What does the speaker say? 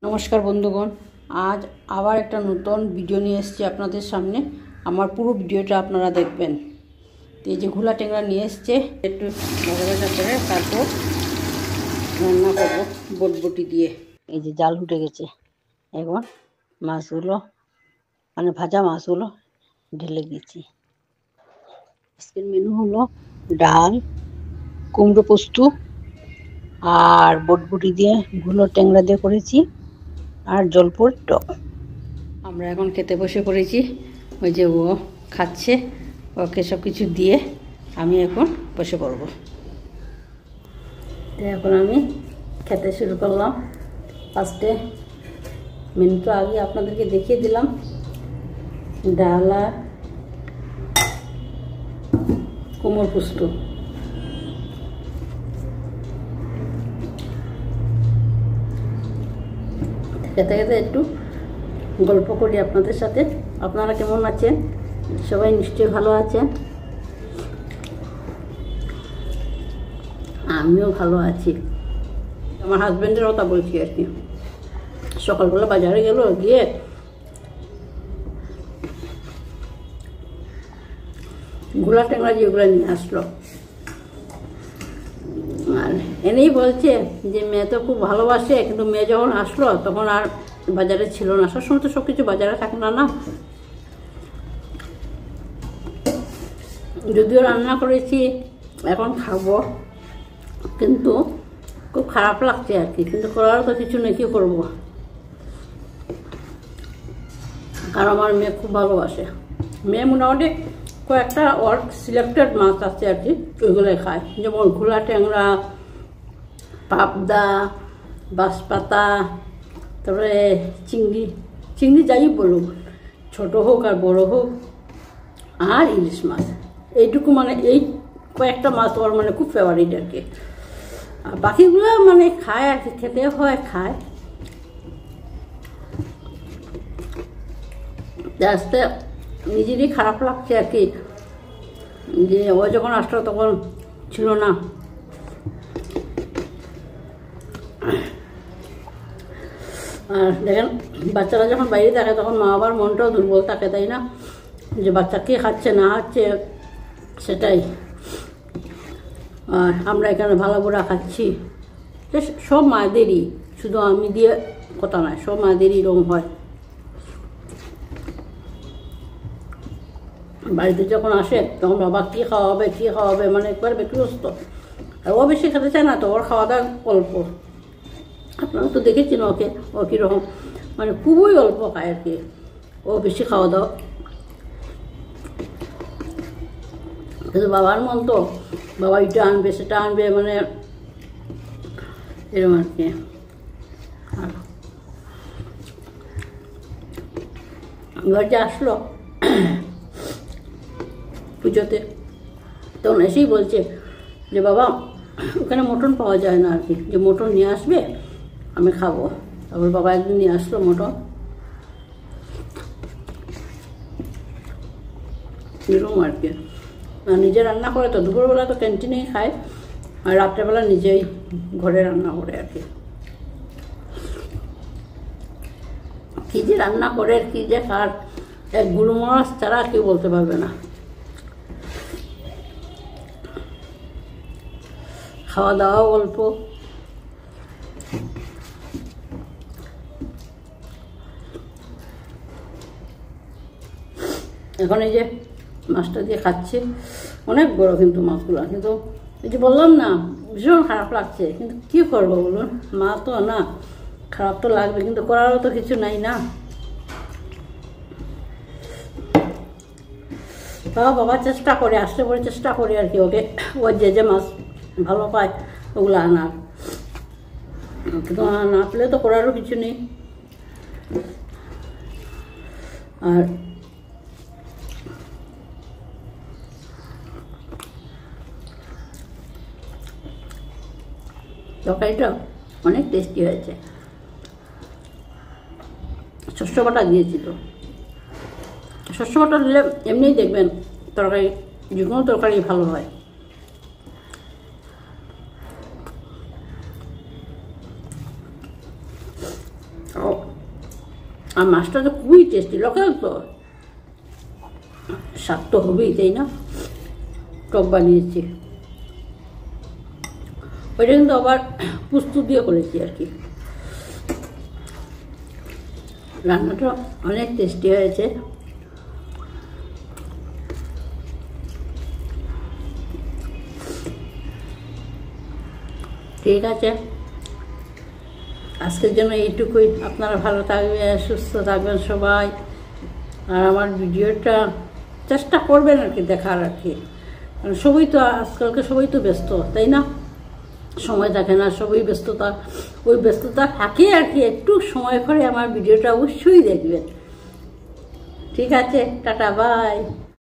নমস্কার বন্ধুগণ, আজ আবার একটা নতুন ভিডিও নিয়ে এসেছি আপনাদের সামনে। আমার পুরো ভিডিওটা আপনারা দেখবেন। এই যে ঘোলা ট্যাংরা নিয়ে এসছে, একটু ভাজা ভাজা করে তারপর রান্না করবো বটবটি দিয়ে। এই যে জাল উঠে গেছে, এখন মাছগুলো মানে ভাজা মাছগুলো ঢেলে দিচ্ছি। আজকের মেনু হলো ডাল, কুমড়ো পোস্ত আর বটবটি দিয়ে ঘোলা ট্যাংরা দিয়ে করেছি, আর জলপুর টক। আমরা এখন খেতে বসে পড়েছি। ওই যে ও খাচ্ছে, ওকে সব কিছু দিয়ে আমি এখন বসে পড়ব। এখন আমি খেতে শুরু করলাম। ফার্স্টে মেনু তো আগে আপনাদেরকে দেখিয়ে দিলাম, ডাল আর কুমড়ো পোস্ত। খেতে খেতে একটু গল্প করি আপনাদের সাথে। আপনারা কেমন আছেন? সবাই নিশ্চয়ই ভালো আছেন, আমিও ভালো আছি। আমার হাজব্যান্ডের কথা বলছি আর কি। সকালবেলা বাজারে গেল, গিয়ে ঘোলা ট্যাংরা যেগুলো নিয়ে আসলো, আর এনেই বলছে যে মেয়ে তো খুব ভালোবাসে, কিন্তু মেয়ে যখন আসলো তখন আর বাজারে ছিল না। সবসময় তো সব কিছু বাজারে থাকে না না। যদিও রান্না করেছি, এখন খাবো, কিন্তু খুব খারাপ লাগছে আর কি। কিন্তু করারও তো কিছু নেই, কি করবো, কারণ আমার মেয়ে খুব ভালোবাসে। মেয়ে মোটামুটি কয়েকটা ওর সিলেক্টেড মাছ আছে আর কি, ওইগুলোই খায়। যেমন ঘোলা ট্যাংরা, পাবদা, বাঁশপাতা, তারপরে চিংড়ি। চিংড়ি যাই বলুক, ছোটো হোক আর বড়ো হোক, আর ইলিশ মাছ। এইটুকু মানে এই কয়েকটা মাছ ওর মানে খুব ফেভারিট আর কি। আর বাকিগুলো মানে খায় আর কি, খেতে হয়, খায়। আস্তে নিজেরই খারাপ লাগছে আর কি, যে ও যখন আসলো তখন ছিল না। আর দেখেন, বাচ্চারা যখন বাইরে থাকে তখন মা বাবার মনটাও দুর্বল থাকে, তাই না? যে বাচ্চা কে খাচ্ছে না খাচ্ছে সেটাই। আর আমরা এখানে ভালো করে খাচ্ছি। সব মায়েদেরই, শুধু আমি দিয়ে কথা নয়, সব মায়েদেরই এরকম হয়। বাড়িতে যখন আসে তখন বাবা কী খাওয়াবে কী খাওয়াবে, মানে একবার ব্যতিগ্রস্ত। আর ও বেশি খেতে চায় না, তো ওর খাওয়া দাওয়া অল্প। আপনারা তো দেখেছেন ওকে, ও কীরকম মানে খুবই অল্প খায় আর কি। ও বেশি খাওয়া দাওয়া, কিন্তু বাবার মন তো, বাবা এটা আনবে সেটা আনবে, মানে এরকম আর কি। এবার যে আসলো পুজোতে, তখন এসেই বলছে যে বাবা ওখানে মটন পাওয়া যায় না আর কি, যে মটন নিয়ে আসবে আমি খাবো। তারপর বাবা একদিন নিয়ে আসলো মটন, এরকম আর কি। নিজে রান্না করে, তো দুপুরবেলা তো ক্যান্টিনেই খায়, আর রাত্রেবেলা নিজেই ঘরে রান্না করে আর কি। কী যে রান্না করে আর কি যে কার, এক গুঁড়ো মরিচ ছাড়া কেউ বলতে পারবে না। খাওয়া দাওয়াও অল্প। এখন এই যে মাছটা দিয়ে খাচ্ছে, অনেক বড় কিন্তু মাছগুলো। কিন্তু এই যে বললাম না, ভীষণ খারাপ লাগছে, কিন্তু কী করবো বলুন, মা তো না, খারাপ তো লাগবে, কিন্তু করারও তো কিছু নাই না। বাবা চেষ্টা করে, আসতে পরে চেষ্টা করে আর কি ওকে, ও যে যে মাছ ভালো পায় ওগুলো আনার, কিন্তু না পেলে তো করারও কিছু নেই। আর তরকারিটা অনেক টেস্টি হয়েছে। শস্য বাটা দিয়েছি, তো শস্য বাটা দিলে এমনিই দেখবেন তরকারি, যে কোনো তরকারি ভালো হয়। আর মাছটা তো খুবই টেস্টি, লোকাল তো স্বাদ তো হবেই, তাই না? টক বানিয়েছি, ওইটা কিন্তু আবার পুস্ত দিয়ে করেছি আর কি। রান্নাটা অনেক টেস্টি হয়েছে। ঠিক আছে, আজকের জন্য এইটুকুই। আপনারা ভালো থাকবেন, সুস্থ থাকবেন সবাই। আর আমার ভিডিওটা চেষ্টা করবেন আর কি দেখার আর কি, কারণ সবাই তো আজকালকে সবাই তো ব্যস্ত, তাই না? সময় থাকে না, সবাই ব্যস্ততা, ওই ব্যস্ততা থাকে আর কি। একটু সময় করে আমার ভিডিওটা অবশ্যই দেখবেন। ঠিক আছে, টাটা, বাই।